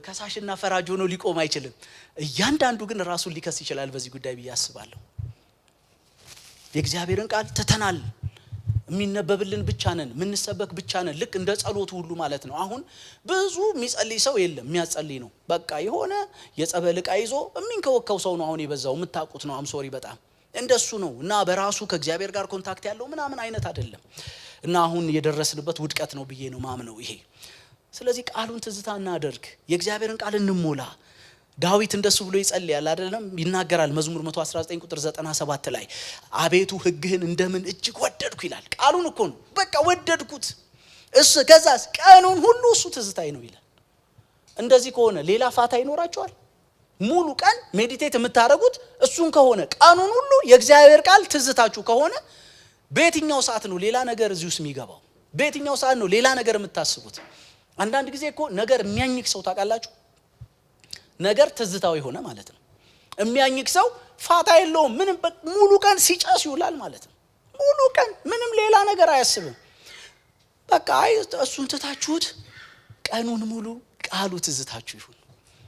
Speaker 1: ከሳሽና ፈራጅ ሆኖ ሊቆም አይችልም። እያንዳንዱ ግን ራሱን ሊከስ ይችላል በዚህ ጉዳይ ብዬ አስባለሁ። የእግዚአብሔርን ቃል ተተናል። የሚነበብልን ብቻ ነን፣ የምንሰበክ ብቻ ነን። ልክ እንደ ጸሎቱ ሁሉ ማለት ነው። አሁን ብዙ የሚጸልይ ሰው የለም፣ የሚያጸልይ ነው። በቃ የሆነ የጸበል ዕቃ ይዞ የሚንከወከው ሰው ነው አሁን የበዛው። የምታውቁት ነው። አምሶሪ በጣም እንደሱ ነው። እና በራሱ ከእግዚአብሔር ጋር ኮንታክት ያለው ምናምን አይነት አይደለም። እና አሁን የደረስንበት ውድቀት ነው ብዬ ነው ማምነው ይሄ። ስለዚህ ቃሉን ትዝታ እናደርግ፣ የእግዚአብሔርን ቃል እንሞላ። ዳዊት እንደሱ ብሎ ይጸልያል አይደለም? ይናገራል መዝሙር 119 ቁጥር 97 ላይ አቤቱ ሕግህን እንደምን እጅግ ወደድኩ ይላል። ቃሉን እኮ ነው በቃ ወደድኩት። ከዛስ ቀኑን ሁሉ እሱ ትዝታዬ ነው ይላል። እንደዚህ ከሆነ ሌላ ፋታ ይኖራቸዋል? ሙሉ ቀን ሜዲቴት የምታደርጉት እሱን ከሆነ ቀኑን ሁሉ የእግዚአብሔር ቃል ትዝታችሁ ከሆነ በየትኛው ሰዓት ነው ሌላ ነገር እዚህ ውስጥ የሚገባው? በየትኛው ሰዓት ነው ሌላ ነገር የምታስቡት? አንዳንድ ጊዜ እኮ ነገር የሚያኝክ ሰው ታውቃላችሁ፣ ነገር ትዝታው የሆነ ማለት ነው። የሚያኝክ ሰው ፋታ የለውም። ምንም ሙሉ ቀን ሲጨስ ይውላል ማለት ነው። ሙሉ ቀን ምንም ሌላ ነገር አያስብም። በቃ እሱን ትታችሁት ቀኑን ሙሉ ቃሉ ትዝታችሁ ይሁን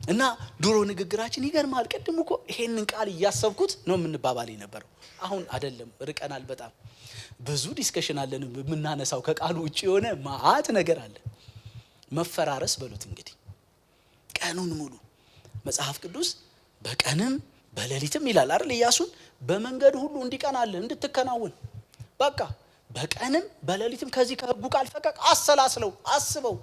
Speaker 1: እና ድሮ ንግግራችን ይገርማል። ቅድም እኮ ይሄንን ቃል እያሰብኩት ነው የምንባባል የነበረው። አሁን አይደለም፣ ርቀናል። በጣም ብዙ ዲስከሽን አለን የምናነሳው ከቃሉ ውጪ የሆነ ማአት ነገር አለ። መፈራረስ በሉት እንግዲህ ቀኑን ሙሉ መጽሐፍ ቅዱስ በቀንም በሌሊትም ይላል አይደል? ኢያሱን በመንገድ ሁሉ እንዲቀናልህ እንድትከናወን በቃ በቀንም በሌሊትም ከዚህ ከሕጉ ቃል ፈቀቅ አሰላስለው አስበው።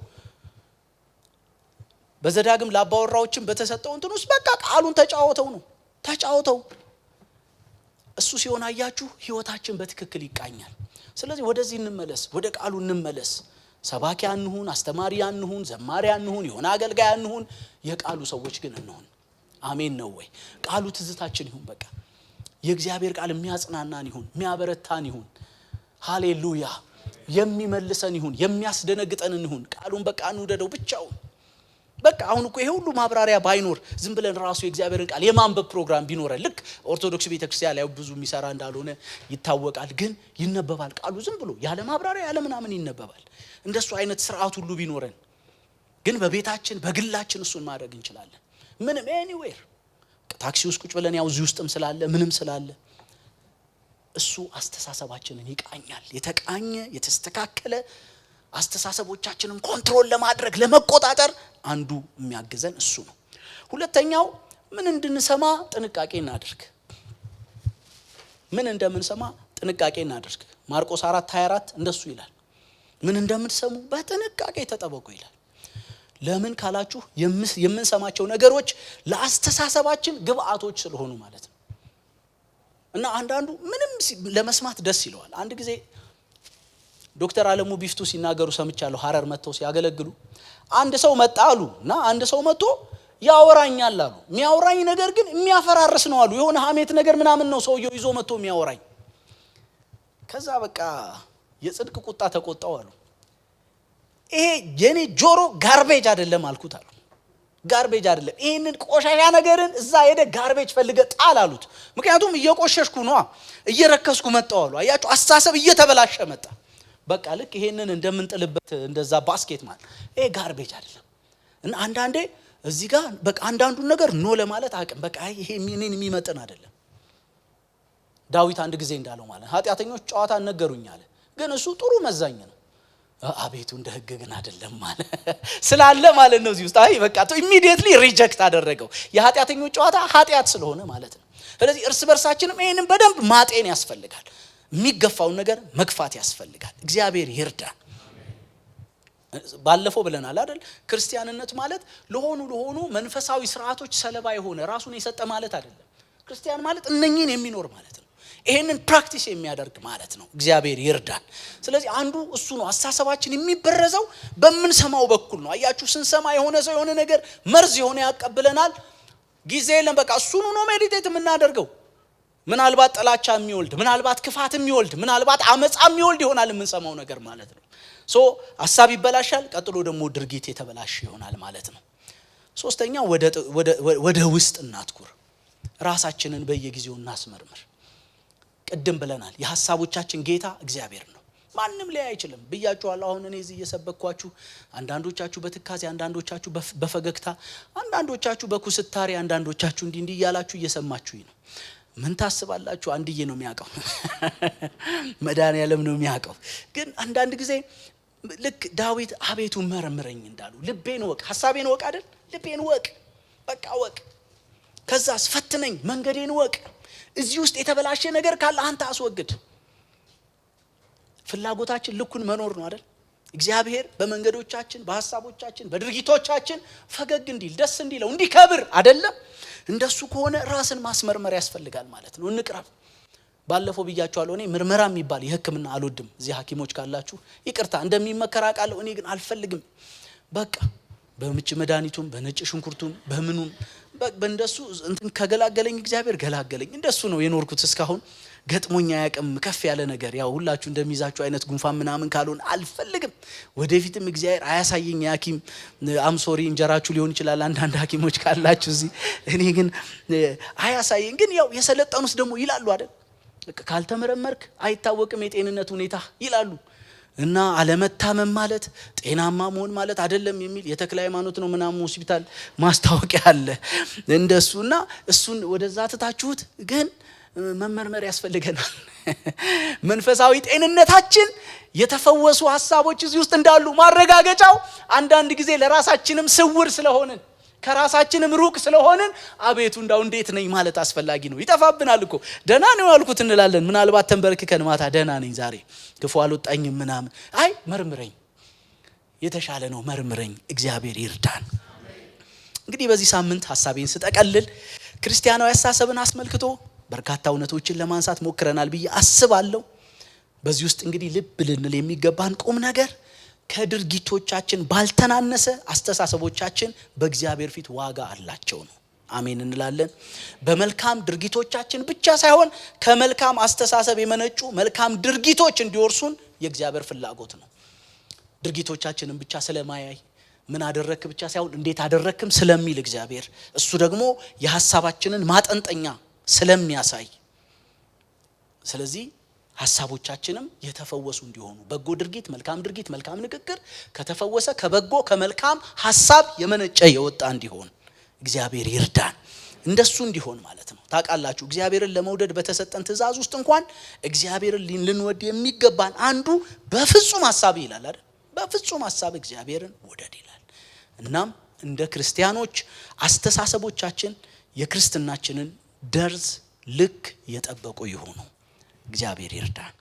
Speaker 1: በዘዳግም ለአባወራዎችም በተሰጠው እንትን ውስጥ በቃ ቃሉን ተጫወተው ነው ተጫወተው። እሱ ሲሆን አያችሁ ህይወታችን በትክክል ይቃኛል። ስለዚህ ወደዚህ እንመለስ፣ ወደ ቃሉ እንመለስ። ሰባኪ አንሁን፣ አስተማሪ አንሁን፣ ዘማሪ አንሁን፣ የሆነ አገልጋይ አንሁን፣ የቃሉ ሰዎች ግን እንሁን። አሜን ነው ወይ? ቃሉ ትዝታችን ይሁን። በቃ የእግዚአብሔር ቃል የሚያጽናናን ይሁን፣ የሚያበረታን ይሁን። ሃሌሉያ! የሚመልሰን ይሁን፣ የሚያስደነግጠን ይሁን። ቃሉን በቃ እንውደደው ብቻውን። በቃ አሁን እኮ ይሄ ሁሉ ማብራሪያ ባይኖር ዝም ብለን ራሱ የእግዚአብሔርን ቃል የማንበብ ፕሮግራም ቢኖረን ልክ ኦርቶዶክስ ቤተክርስቲያን ላይ ብዙ የሚሰራ እንዳልሆነ ይታወቃል። ግን ይነበባል ቃሉ ዝም ብሎ ያለ ማብራሪያ ያለ ምናምን ይነበባል። እንደሱ አይነት ስርዓት ሁሉ ቢኖረን ግን በቤታችን በግላችን እሱን ማድረግ እንችላለን። ምንም ኤኒዌር ታክሲ ውስጥ ቁጭ ብለን ያው እዚህ ውስጥም ስላለ ምንም ስላለ እሱ አስተሳሰባችንን ይቃኛል። የተቃኘ የተስተካከለ አስተሳሰቦቻችንን ኮንትሮል ለማድረግ ለመቆጣጠር አንዱ የሚያግዘን እሱ ነው። ሁለተኛው ምን እንድንሰማ ጥንቃቄ እናድርግ። ምን እንደምንሰማ ጥንቃቄ እናድርግ። ማርቆስ 4:24 እንደሱ ይላል። ምን እንደምትሰሙ በጥንቃቄ ተጠበቁ ይላል። ለምን ካላችሁ የምንሰማቸው ነገሮች ለአስተሳሰባችን ግብአቶች ስለሆኑ ማለት ነው። እና አንዳንዱ ምንም ለመስማት ደስ ይለዋል። አንድ ጊዜ ዶክተር አለሙ ቢፍቱ ሲናገሩ ሰምቻለሁ። ሐረር መጥተው ሲያገለግሉ አንድ ሰው መጣ አሉ እና አንድ ሰው መጥቶ ያወራኛል አሉ። የሚያወራኝ ነገር ግን የሚያፈራርስ ነው አሉ። የሆነ ሐሜት ነገር ምናምን ነው ሰውየው ይዞ መጥቶ የሚያወራኝ። ከዛ በቃ የጽድቅ ቁጣ ተቆጣው አሉ። ይሄ የኔ ጆሮ ጋርቤጅ አይደለም አልኩት አሉ። ጋርቤጅ አይደለም፣ ይሄንን ቆሻሻ ነገርን እዛ ሄደ ጋርቤጅ ፈልገ ጣል አሉት። ምክንያቱም እየቆሸሽኩ ነው እየረከስኩ መጣው አሉ። አያችሁ አስተሳሰብ እየተበላሸ መጣ። በቃ ልክ ይሄንን እንደምንጥልበት እንደዛ ባስኬት ማለት ይሄ ጋርቤጅ አይደለም። እና አንዳንዴ እዚህ ጋር በቃ አንዳንዱን ነገር ኖ ለማለት አቅም በቃ ይሄ እኔን የሚመጥን አይደለም። ዳዊት አንድ ጊዜ እንዳለው ማለት ኃጢአተኞች ጨዋታ ነገሩኝ አለ፣ ግን እሱ ጥሩ መዛኝ ነው። አቤቱ እንደ ሕግ ግን አይደለም ማለት ስላለ ማለት ነው እዚህ ውስጥ አይ በቃ ኢሚዲየትሊ ሪጀክት አደረገው። የኃጢአተኞች ጨዋታ ኃጢአት ስለሆነ ማለት ነው። ስለዚህ እርስ በርሳችንም ይሄንን በደንብ ማጤን ያስፈልጋል። የሚገፋውን ነገር መግፋት ያስፈልጋል። እግዚአብሔር ይርዳን። ባለፈው ብለናል አይደል? ክርስቲያንነት ማለት ለሆኑ መንፈሳዊ ስርዓቶች ሰለባ የሆነ ራሱን የሰጠ ማለት አይደለም። ክርስቲያን ማለት እነኚህን የሚኖር ማለት ነው። ይሄንን ፕራክቲስ የሚያደርግ ማለት ነው። እግዚአብሔር ይርዳን። ስለዚህ አንዱ እሱ ነው። አስተሳሰባችን የሚበረዘው በምንሰማው በኩል ነው። አያችሁ ስንሰማ የሆነ ሰው የሆነ ነገር መርዝ የሆነ ያቀብለናል። ጊዜ የለም በቃ እሱን ነው ሜዲቴት የምናደርገው። ምናልባት ጥላቻ የሚወልድ ምናልባት ክፋት የሚወልድ ምናልባት አመጻ የሚወልድ ይሆናል የምንሰማው ነገር ማለት ነው። ሐሳብ ይበላሻል። ቀጥሎ ደግሞ ድርጊት የተበላሽ ይሆናል ማለት ነው። ሶስተኛ ወደ ውስጥ እናትኩር። ራሳችንን በየጊዜው እናስመርምር። ቅድም ብለናል የሐሳቦቻችን ጌታ እግዚአብሔር ነው። ማንም ላይ አይችልም ብያችኋለሁ። አሁን እኔ እዚህ እየሰበኳችሁ አንዳንዶቻችሁ በትካዜ አንዳንዶቻችሁ በፈገግታ አንዳንዶቻችሁ በኩስታሪ አንዳንዶቻችሁ እንዲህ እያላችሁ እየሰማችሁኝ ነው። ምን ታስባላችሁ? አንድዬ ነው የሚያውቀው፣ መድኃኒዓለም ነው የሚያውቀው። ግን አንዳንድ ጊዜ ልክ ዳዊት አቤቱ መርምረኝ እንዳሉ ልቤን ወቅ፣ ሐሳቤን ወቅ አይደል? ልቤን ወቅ፣ በቃ ወቅ። ከዛስ ፈትነኝ፣ መንገዴን ወቅ። እዚህ ውስጥ የተበላሸ ነገር ካለ አንተ አስወግድ። ፍላጎታችን ልኩን መኖር ነው አይደል? እግዚአብሔር በመንገዶቻችን በሐሳቦቻችን በድርጊቶቻችን ፈገግ እንዲል ደስ እንዲለው እንዲከብር አይደለም? እንደሱ ከሆነ ራስን ማስመርመር ያስፈልጋል ማለት ነው። እንቅረብ። ባለፈው ብያችኋለሁ እኔ ምርመራ የሚባል የሕክምና አልወድም። እዚህ ሐኪሞች ካላችሁ ይቅርታ እንደሚመከራ ቃለው እኔ ግን አልፈልግም። በቃ በምች መድኃኒቱም በነጭ ሽንኩርቱም በምኑም በእንደሱ እንትን ከገላገለኝ እግዚአብሔር ገላገለኝ። እንደሱ ነው የኖርኩት እስካሁን። ገጥሞኛ ያቀም ከፍ ያለ ነገር ያው ሁላችሁ እንደሚይዛችሁ አይነት ጉንፋን ምናምን ካልሆነ አልፈልግም። ወደፊትም እግዚአብሔር አያሳየኝ። ያኪም አምሶሪ እንጀራችሁ ሊሆን ይችላል አንዳንድ ሐኪሞች ካላችሁ እዚህ። እኔ ግን አያሳየኝ። ግን ያው የሰለጠኑስ ደግሞ ይላሉ አይደል፣ ካልተመረመርክ አይታወቅም የጤንነት ሁኔታ ይላሉ። እና አለመታመም ማለት ጤናማ መሆን ማለት አይደለም የሚል የተክለ ሃይማኖት ነው ምናምን ሆስፒታል ማስታወቂያ አለ እንደሱ። እና እሱን ወደዛ ትታችሁት ግን መመርመር ያስፈልገናል። መንፈሳዊ ጤንነታችን የተፈወሱ ሐሳቦች እዚህ ውስጥ እንዳሉ ማረጋገጫው አንዳንድ ጊዜ ለራሳችንም ስውር ስለሆንን ከራሳችንም ሩቅ ስለሆንን አቤቱ እንዳው እንዴት ነኝ ማለት አስፈላጊ ነው። ይጠፋብናል እኮ ደህና ነው ያልኩት እንላለን። ምናልባት ተንበርክከን ማታ ደህና ነኝ ዛሬ ክፉ አልወጣኝም ምናምን፣ አይ መርምረኝ፣ የተሻለ ነው መርምረኝ፣ እግዚአብሔር ይርዳን። እንግዲህ በዚህ ሳምንት ሐሳቤን ስጠቀልል ክርስቲያናዊ አስተሳሰብን አስመልክቶ በርካታ እውነቶችን ለማንሳት ሞክረናል ብዬ አስባለሁ። በዚህ ውስጥ እንግዲህ ልብ ልንል የሚገባን ቁም ነገር ከድርጊቶቻችን ባልተናነሰ አስተሳሰቦቻችን በእግዚአብሔር ፊት ዋጋ አላቸው ነው። አሜን እንላለን። በመልካም ድርጊቶቻችን ብቻ ሳይሆን ከመልካም አስተሳሰብ የመነጩ መልካም ድርጊቶች እንዲወርሱን የእግዚአብሔር ፍላጎት ነው። ድርጊቶቻችንን ብቻ ስለማያይ ምን አደረክ ብቻ ሳይሆን እንዴት አደረክም ስለሚል እግዚአብሔር፣ እሱ ደግሞ የሐሳባችንን ማጠንጠኛ ስለሚያሳይ፣ ስለዚህ ሐሳቦቻችንም የተፈወሱ እንዲሆኑ በጎ ድርጊት፣ መልካም ድርጊት፣ መልካም ንግግር ከተፈወሰ ከበጎ ከመልካም ሐሳብ የመነጨ የወጣ እንዲሆን እግዚአብሔር ይርዳን። እንደሱ እንዲሆን ማለት ነው። ታውቃላችሁ እግዚአብሔርን ለመውደድ በተሰጠን ትእዛዝ ውስጥ እንኳን እግዚአብሔርን ልንወድ የሚገባን አንዱ በፍጹም ሐሳብ ይላል አይደል? በፍጹም ሐሳብ እግዚአብሔርን ውደድ ይላል። እናም እንደ ክርስቲያኖች አስተሳሰቦቻችን የክርስትናችንን ደርዝ ልክ የጠበቁ ይሆኑ። እግዚአብሔር ይርዳን።